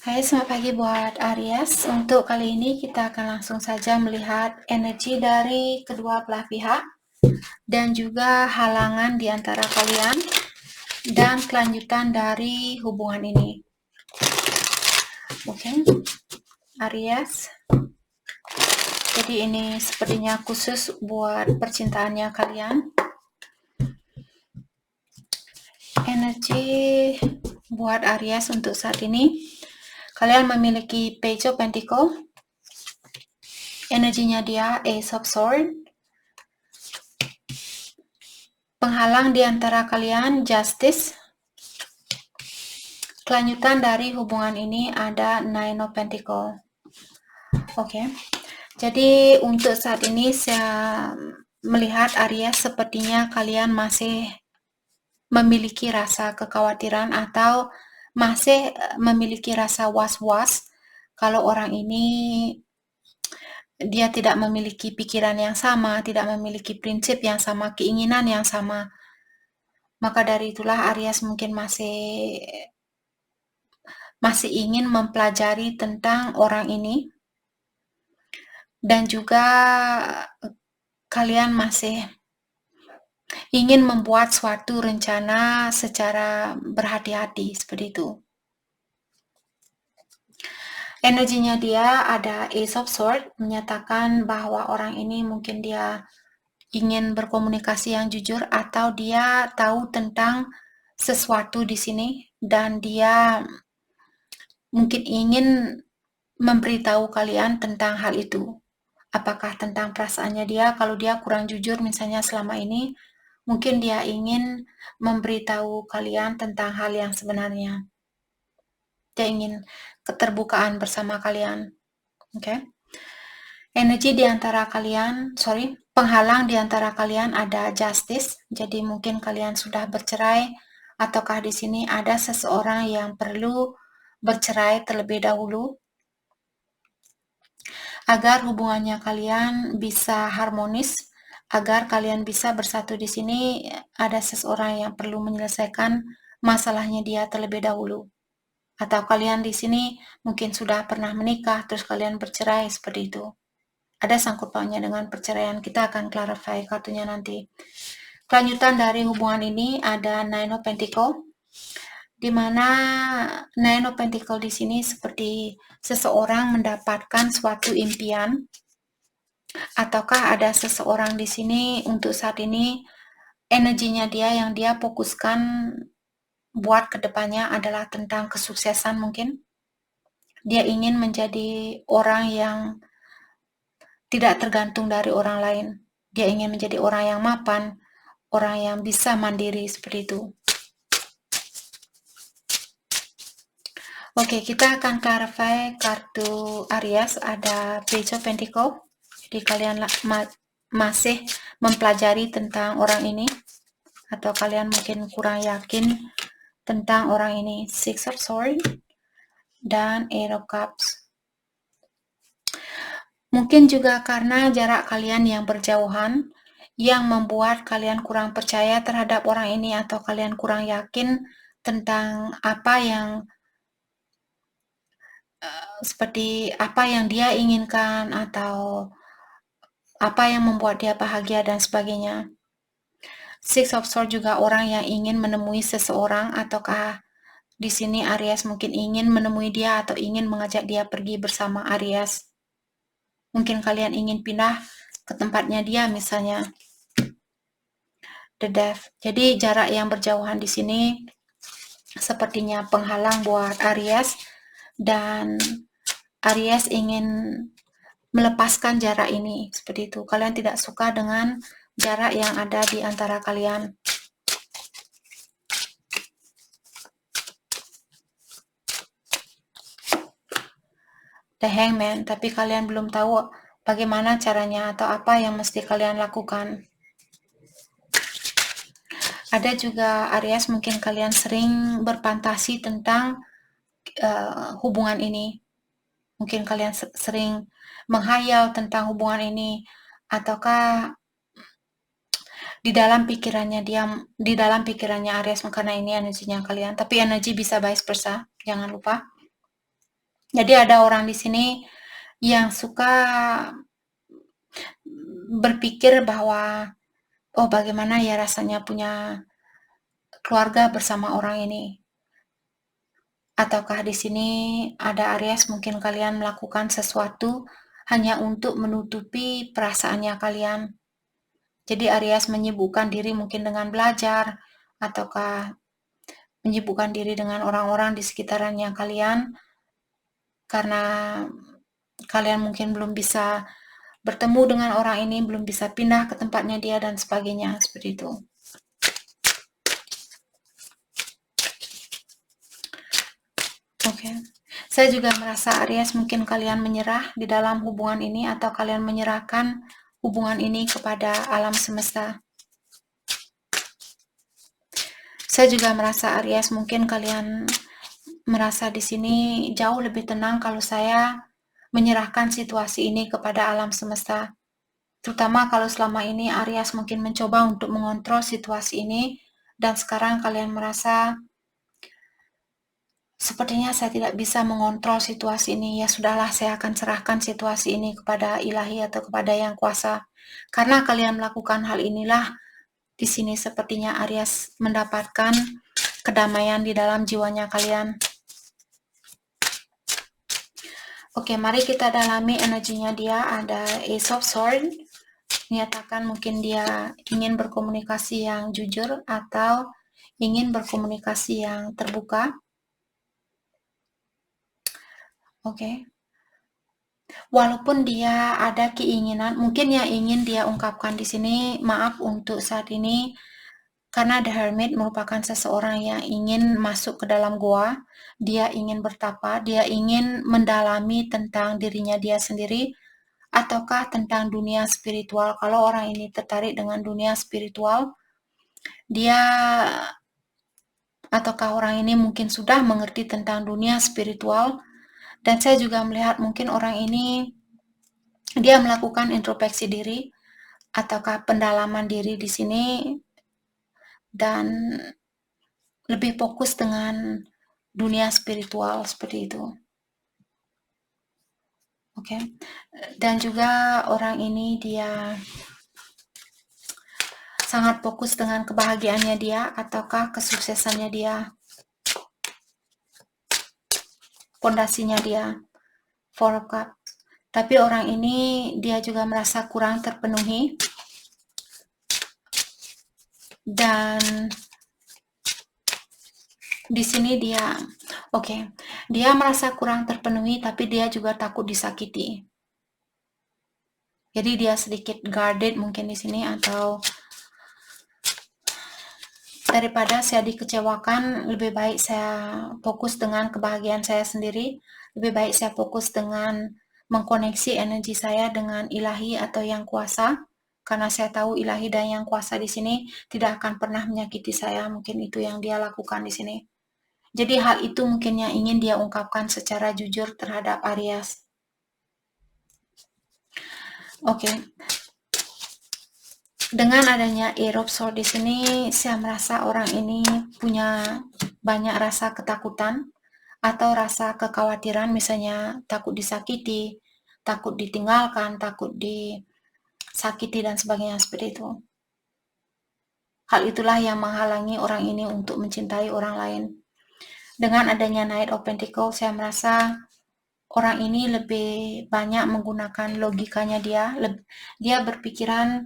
Hai, selamat pagi buat Aries. Untuk kali ini kita akan langsung saja melihat energi dari kedua belah pihak dan juga halangan di antara kalian dan kelanjutan dari hubungan ini. Oke, Aries. Jadi ini sepertinya khusus buat percintaannya kalian. Energi buat Aries untuk saat ini. Kalian memiliki Page of Pentacle. Energinya dia Ace of Swords. Penghalang di antara kalian Justice. Kelanjutan dari hubungan ini ada Nine of Pentacle. Oke. Jadi untuk saat ini saya melihat Aries sepertinya kalian masih memiliki rasa kekhawatiran atau masih memiliki rasa was-was kalau orang ini dia tidak memiliki pikiran yang sama, tidak memiliki prinsip yang sama, keinginan yang sama. Maka dari itulah Aries mungkin masih ingin mempelajari tentang orang ini, dan juga kalian masih ingin membuat suatu rencana secara berhati-hati seperti itu. Energinya dia ada Ace of Swords, menyatakan bahwa orang ini mungkin dia ingin berkomunikasi yang jujur atau dia tahu tentang sesuatu di sini dan dia mungkin ingin memberitahu kalian tentang hal itu. Apakah tentang perasaannya dia, kalau dia kurang jujur misalnya selama ini, mungkin dia ingin memberitahu kalian tentang hal yang sebenarnya. Dia ingin keterbukaan bersama kalian. Oke. Energi di antara kalian, penghalang di antara kalian ada Justice. Jadi mungkin kalian sudah bercerai, ataukah di sini ada seseorang yang perlu bercerai terlebih dahulu agar hubungannya kalian bisa harmonis, agar kalian bisa bersatu di sini. Ada seseorang yang perlu menyelesaikan masalahnya dia terlebih dahulu. Atau kalian di sini mungkin sudah pernah menikah terus kalian bercerai seperti itu. Ada sangkut pautnya dengan perceraian. Kita akan clarify kartunya nanti. Kelanjutan dari hubungan ini ada Nine of Pentacle, di mana Nine of Pentacle di sini seperti seseorang mendapatkan suatu impian, ataukah ada seseorang di sini untuk saat ini energinya dia yang dia fokuskan buat kedepannya adalah tentang kesuksesan. Mungkin dia ingin menjadi orang yang tidak tergantung dari orang lain. Dia ingin menjadi orang yang mapan, orang yang bisa mandiri seperti itu. Oke, kita akan clarify kartu Aries. Ada Page of Pentacle. Jadi kalian masih mempelajari tentang orang ini, atau kalian mungkin kurang yakin tentang orang ini. Six of Swords dan Eight of Cups. Mungkin juga karena jarak kalian yang berjauhan yang membuat kalian kurang percaya terhadap orang ini, atau kalian kurang yakin tentang apa yang seperti apa yang dia inginkan atau apa yang membuat dia bahagia dan sebagainya. Six of Swords juga orang yang ingin menemui seseorang, ataukah di sini Aries mungkin ingin menemui dia atau ingin mengajak dia pergi bersama Aries. Mungkin kalian ingin pindah ke tempatnya dia misalnya. The Death. Jadi jarak yang berjauhan di sini sepertinya penghalang buat Aries, dan Aries ingin melepaskan jarak ini seperti itu. Kalian tidak suka dengan jarak yang ada di antara kalian. The Hangman, tapi kalian belum tahu bagaimana caranya atau apa yang mesti kalian lakukan. Ada juga Aries, mungkin kalian sering berfantasi tentang hubungan ini. Mungkin kalian sering menghayal tentang hubungan ini, ataukah di dalam pikirannya Aries, karena ini energinya kalian, tapi energi bisa vice versa, jangan lupa. Jadi ada orang di sini yang suka berpikir bahwa, oh bagaimana ya rasanya punya keluarga bersama orang ini. Ataukah di sini ada Aries mungkin kalian melakukan sesuatu hanya untuk menutupi perasaannya kalian. Jadi Aries menyibukkan diri mungkin dengan belajar, ataukah menyibukkan diri dengan orang-orang di sekitarannya kalian, karena kalian mungkin belum bisa bertemu dengan orang ini, belum bisa pindah ke tempatnya dia dan sebagainya, seperti itu. Oke. Saya juga merasa Aries mungkin kalian menyerah di dalam hubungan ini atau kalian menyerahkan hubungan ini kepada alam semesta. Saya juga merasa Aries mungkin kalian merasa di sini jauh lebih tenang kalau saya menyerahkan situasi ini kepada alam semesta. Terutama kalau selama ini Aries mungkin mencoba untuk mengontrol situasi ini dan sekarang kalian merasa sepertinya saya tidak bisa mengontrol situasi ini. Ya sudahlah, saya akan serahkan situasi ini kepada ilahi atau kepada yang kuasa. Karena kalian melakukan hal inilah, di sini sepertinya Aries mendapatkan kedamaian di dalam jiwanya kalian. Oke, mari kita dalami energinya dia. Ada Ace of Swords. Menyatakan mungkin dia ingin berkomunikasi yang jujur atau ingin berkomunikasi yang terbuka. Oke. Walaupun dia ada keinginan, mungkin yang ingin dia ungkapkan di sini, maaf untuk saat ini, karena The Hermit merupakan seseorang yang ingin masuk ke dalam goa, dia ingin bertapa, dia ingin mendalami tentang dirinya dia sendiri, ataukah tentang dunia spiritual. Kalau orang ini tertarik dengan dunia spiritual, dia ataukah orang ini mungkin sudah mengerti tentang dunia spiritual, dan saya juga melihat mungkin orang ini dia melakukan introspeksi diri ataukah pendalaman diri di sini dan lebih fokus dengan dunia spiritual seperti itu. Oke. Dan juga orang ini dia sangat fokus dengan kebahagiaannya dia ataukah kesuksesannya dia. Pondasinya dia. Four of Cups. Tapi orang ini dia juga merasa kurang terpenuhi dan di sini dia dia merasa kurang terpenuhi tapi dia juga takut disakiti. Jadi dia sedikit guarded mungkin di sini, atau daripada saya dikecewakan, lebih baik saya fokus dengan kebahagiaan saya sendiri. Lebih baik saya fokus dengan mengkoneksi energi saya dengan ilahi atau yang kuasa. Karena saya tahu ilahi dan yang kuasa di sini tidak akan pernah menyakiti saya. Mungkin itu yang dia lakukan di sini. Jadi hal itu mungkin yang ingin dia ungkapkan secara jujur terhadap Aries. Oke. Dengan adanya Eight of Swords di sini, saya merasa orang ini punya banyak rasa ketakutan atau rasa kekhawatiran, misalnya takut disakiti, takut ditinggalkan, takut disakiti dan sebagainya seperti itu. Hal itulah yang menghalangi orang ini untuk mencintai orang lain. Dengan adanya Knight of Pentacles, saya merasa orang ini lebih banyak menggunakan logikanya dia berpikiran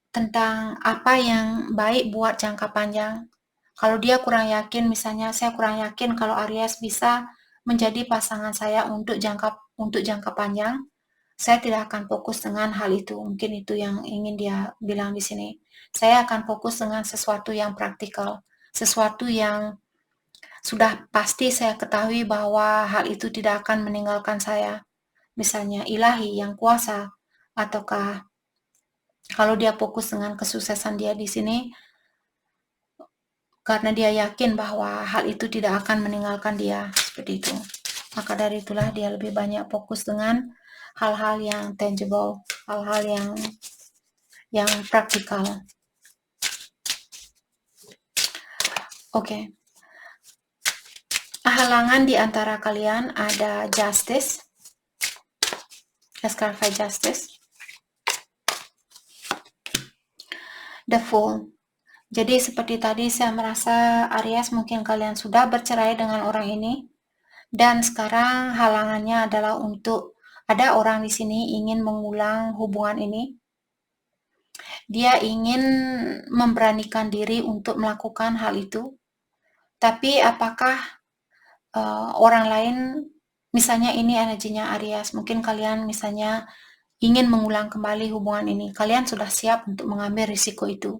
tentang apa yang baik buat jangka panjang. Kalau dia kurang yakin, misalnya saya kurang yakin kalau Aries bisa menjadi pasangan saya untuk jangka panjang, saya tidak akan fokus dengan hal itu. Mungkin itu yang ingin dia bilang di sini. Saya akan fokus dengan sesuatu yang praktikal, sesuatu yang sudah pasti saya ketahui bahwa hal itu tidak akan meninggalkan saya. Misalnya ilahi yang kuasa, ataukah kalau dia fokus dengan kesuksesan dia di sini, karena dia yakin bahwa hal itu tidak akan meninggalkan dia, seperti itu. Maka dari itulah dia lebih banyak fokus dengan hal-hal yang tangible, hal-hal yang praktikal. Oke. Halangan di antara kalian ada justice. Let's clarify justice. The Fool. Jadi seperti tadi saya merasa Aries mungkin kalian sudah bercerai dengan orang ini dan sekarang halangannya adalah untuk ada orang di sini ingin mengulang hubungan ini. Dia ingin memberanikan diri untuk melakukan hal itu. Tapi apakah orang lain, misalnya ini energinya Aries, mungkin kalian misalnya ingin mengulang kembali hubungan ini, kalian sudah siap untuk mengambil risiko itu.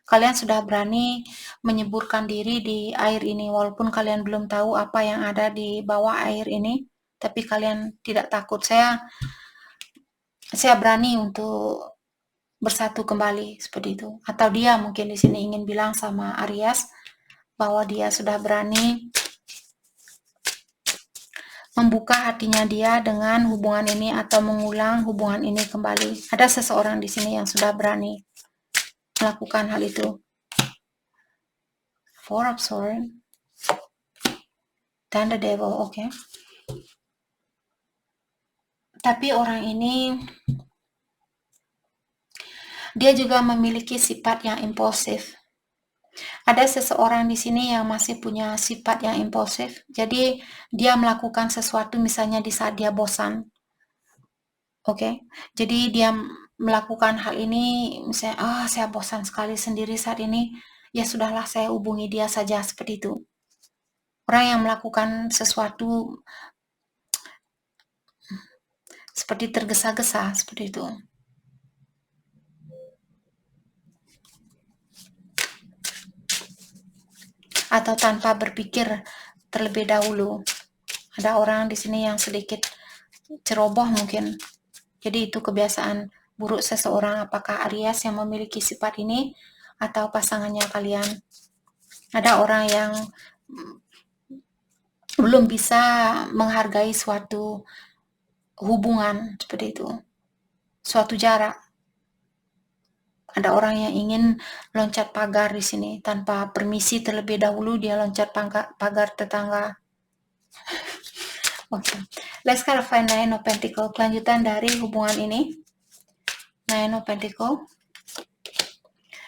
Kalian sudah berani menyeburkan diri di air ini, walaupun kalian belum tahu apa yang ada di bawah air ini, tapi kalian tidak takut. Saya berani untuk bersatu kembali seperti itu. Atau dia mungkin di sini ingin bilang sama Aries bahwa dia sudah berani membuka hatinya dia dengan hubungan ini atau mengulang hubungan ini kembali. Ada seseorang di sini yang sudah berani melakukan hal itu. Four of Swords dan the Devil, oke. Tapi orang ini dia juga memiliki sifat yang impulsif. Ada seseorang di sini yang masih punya sifat yang impulsif. Jadi dia melakukan sesuatu misalnya di saat dia bosan. Oke. Jadi dia melakukan hal ini misalnya, saya bosan sekali sendiri saat ini. Ya sudahlah, saya hubungi dia saja, seperti itu. Orang yang melakukan sesuatu seperti tergesa-gesa, seperti itu. Atau tanpa berpikir terlebih dahulu. Ada orang di sini yang sedikit ceroboh mungkin. Jadi itu kebiasaan buruk seseorang, apakah Aries yang memiliki sifat ini atau pasangannya kalian. Ada orang yang belum bisa menghargai suatu hubungan seperti itu, suatu jarak. Ada orang yang ingin loncat pagar di sini tanpa permisi terlebih dahulu, dia loncat pagar tetangga. Oke, let's clarify Nine of Pentacles. Kelanjutan dari hubungan ini, Nine of Pentacles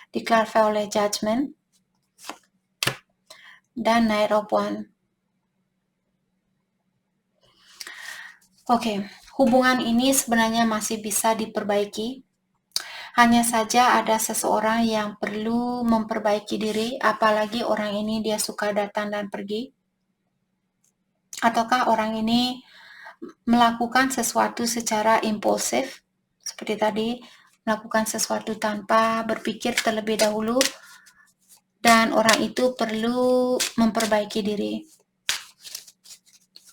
diklarify oleh Judgment dan Knight of Wands. Oke, hubungan ini sebenarnya masih bisa diperbaiki. Hanya saja ada seseorang yang perlu memperbaiki diri, apalagi orang ini dia suka datang dan pergi. Ataukah orang ini melakukan sesuatu secara impulsif, seperti tadi, melakukan sesuatu tanpa berpikir terlebih dahulu, dan orang itu perlu memperbaiki diri.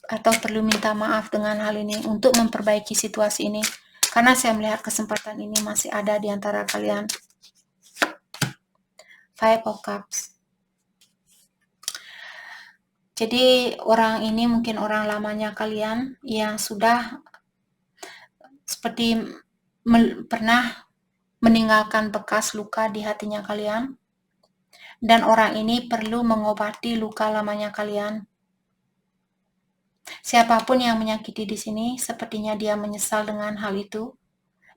Atau perlu minta maaf dengan hal ini untuk memperbaiki situasi ini. Karena saya melihat kesempatan ini masih ada di antara kalian. Five of Cups. Jadi orang ini mungkin orang lamanya kalian yang sudah seperti pernah meninggalkan bekas luka di hatinya kalian. Dan orang ini perlu mengobati luka lamanya kalian. Siapapun yang menyakiti di sini, sepertinya dia menyesal dengan hal itu.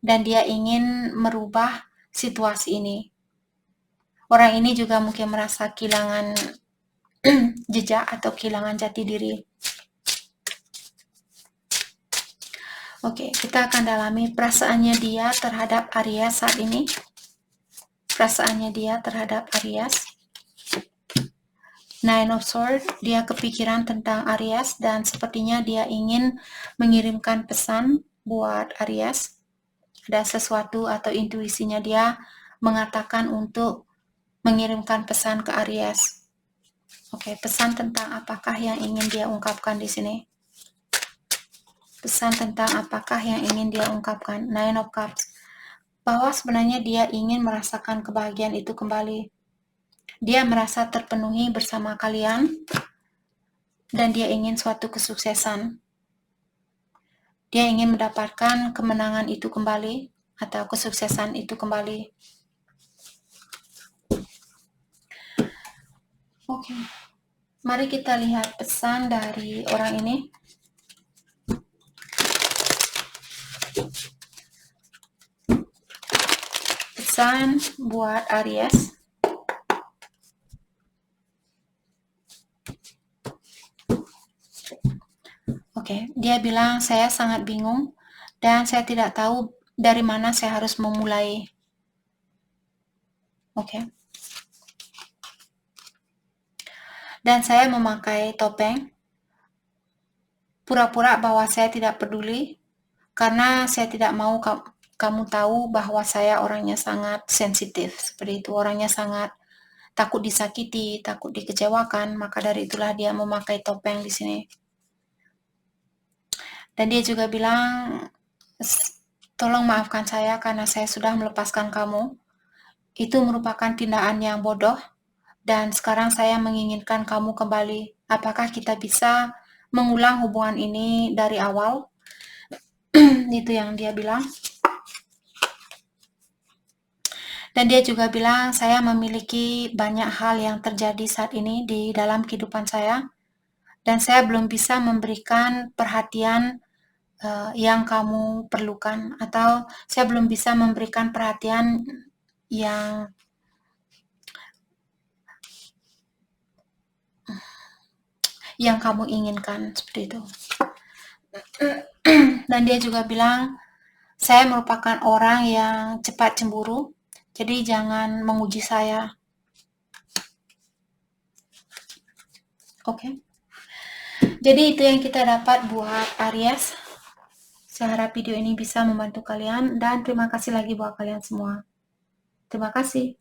Dan dia ingin merubah situasi ini. Orang ini juga mungkin merasa kehilangan jejak atau kehilangan jati diri. Oke, kita akan dalami perasaannya dia terhadap Aries saat ini. Perasaannya dia terhadap Aries. Nine of Swords, dia kepikiran tentang Aries dan sepertinya dia ingin mengirimkan pesan buat Aries. Ada sesuatu atau intuisinya dia mengatakan untuk mengirimkan pesan ke Aries. Oke, pesan tentang apakah yang ingin dia ungkapkan di sini? Pesan tentang apakah yang ingin dia ungkapkan? Nine of Cups. Bahwa sebenarnya dia ingin merasakan kebahagiaan itu kembali. Dia merasa terpenuhi bersama kalian dan dia ingin suatu kesuksesan. Dia ingin mendapatkan kemenangan itu kembali atau kesuksesan itu kembali. Oke. Mari kita lihat pesan dari orang ini. Pesan buat Aries. Oke, dia bilang saya sangat bingung dan saya tidak tahu dari mana saya harus memulai. Oke. Dan saya memakai topeng, pura-pura bahwa saya tidak peduli, karena saya tidak mau kamu tahu bahwa saya orangnya sangat sensitif, seperti itu, orangnya sangat takut disakiti, takut dikecewakan, maka dari itulah dia memakai topeng di sini. Dan dia juga bilang, tolong maafkan saya karena saya sudah melepaskan kamu. Itu merupakan tindakan yang bodoh, dan sekarang saya menginginkan kamu kembali. Apakah kita bisa mengulang hubungan ini dari awal? Itu yang dia bilang. Dan dia juga bilang, saya memiliki banyak hal yang terjadi saat ini di dalam kehidupan saya, dan saya belum bisa memberikan perhatian yang kamu perlukan, atau saya belum bisa memberikan perhatian yang kamu inginkan, seperti itu. Dan dia juga bilang, saya merupakan orang yang cepat cemburu, jadi jangan menguji saya. Oke. Jadi itu yang kita dapat buat Aries. Saya harap video ini bisa membantu kalian, dan terima kasih lagi buat kalian semua. Terima kasih.